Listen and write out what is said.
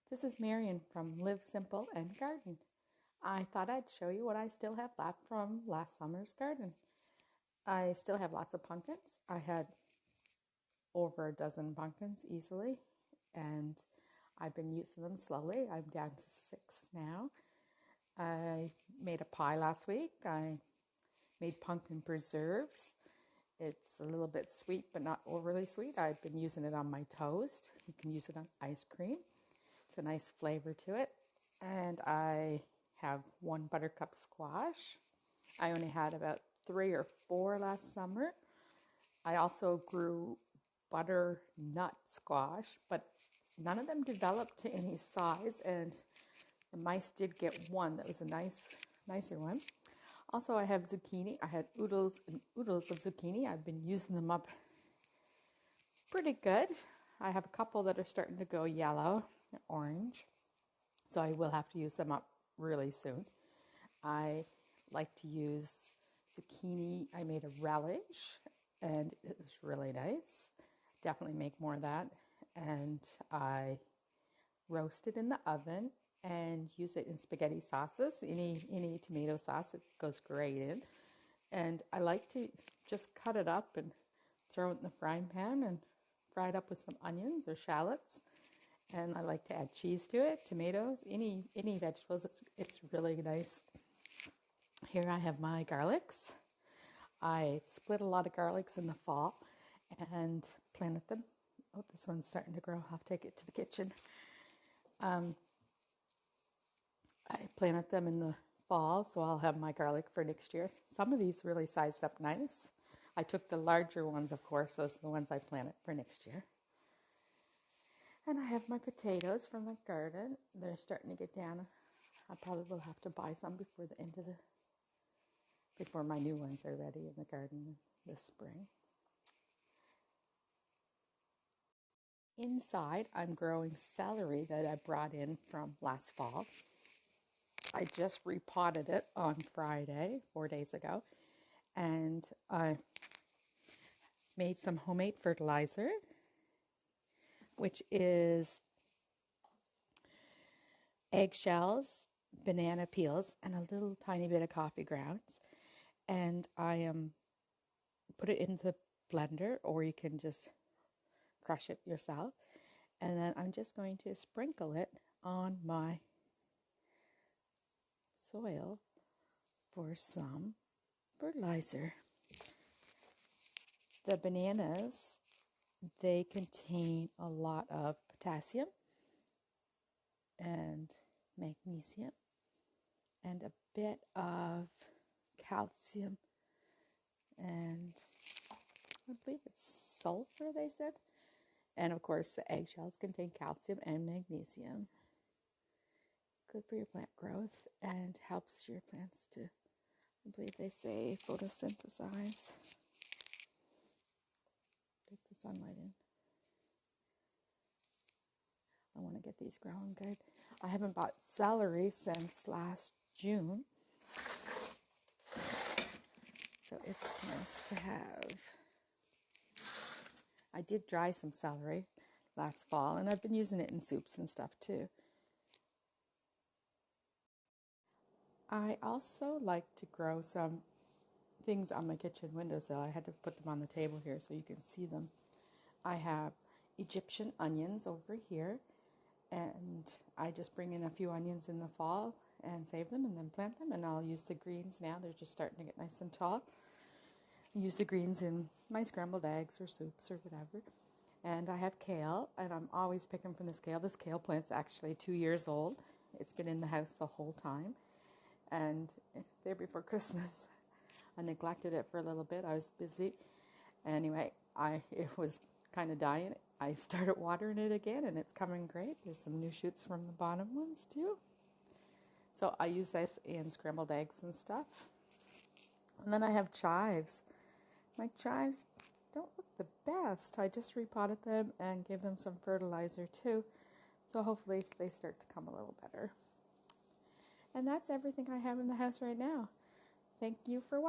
This is Marion from Live Simple and Garden. I thought I'd show you what I still have left from last summer's garden. I still have lots of pumpkins. I had over a dozen pumpkins easily, and I've been using them slowly. I'm down to 6 now. I made a pie last week. I made pumpkin preserves. It's a little bit sweet, but not overly sweet. I've been using it on my toast. You can use it on ice cream. It's a nice flavor to it. And I have 1 buttercup squash. I only had about 3 or 4 last summer. I also grew butternut squash, but none of them developed to any size, and the mice did get 1 that was a nicer one. Also, I have zucchini. I had oodles and oodles of zucchini. I've been using them up pretty good. I have a couple that are starting to go yellow, orange, so I will have to use them up really soon. I like to use zucchini. I made a relish, and it was really nice. Definitely make more of that. And I roast it in the oven and use it in spaghetti sauces. Any tomato sauce, it goes great in. And I like to just cut it up and throw it in the frying pan and fry it up with some onions or shallots. And I like to add cheese to it, tomatoes, any vegetables. It's really nice. Here I have my garlics. I split a lot of garlics in the fall and planted them. Oh, this one's starting to grow. I'll take it to the kitchen. I planted them in the fall, so I'll have my garlic for next year. Some of these really sized up nice. I took the larger ones, of course. Those are the ones I planted for next year. And I have my potatoes from the garden. They're starting to get down. I probably will have to buy some before my new ones are ready in the garden this spring. Inside, I'm growing celery that I brought in from last fall. I just repotted it on Friday, 4 days ago, and I made some homemade fertilizer, which is eggshells, banana peels, and a little tiny bit of coffee grounds. And I put it in the blender, or you can just crush it yourself. And then I'm just going to sprinkle it on my soil for some fertilizer. The bananas, they contain a lot of potassium and magnesium and a bit of calcium, and I believe it's sulfur, they said. And of course, the eggshells contain calcium and magnesium. Good for your plant growth and helps your plants to, I believe they say, photosynthesize. Take the sunlight in. I want to get these growing good. I haven't bought celery since last June, so it's nice to have. I did dry some celery last fall, and I've been using it in soups and stuff too. I also like to grow some things on my kitchen windowsill. I had to put them on the table here so you can see them. I have Egyptian onions over here, and I just bring in a few onions in the fall and save them and then plant them, and I'll use the greens now. They're just starting to get nice and tall. I use the greens in my scrambled eggs or soups or whatever. And I have kale, and I'm always picking from this kale. This kale plant's actually 2 years old. It's been in the house the whole time. And there before Christmas, I neglected it for a little bit. I was busy. Anyway, it was kind of dying. I started watering it again, and it's coming great. There's some new shoots from the bottom ones too. So I use this in scrambled eggs and stuff. And then I have chives. My chives don't look the best. I just repotted them and gave them some fertilizer too. So hopefully they start to come a little better. And that's everything I have in the house right now. Thank you for watching.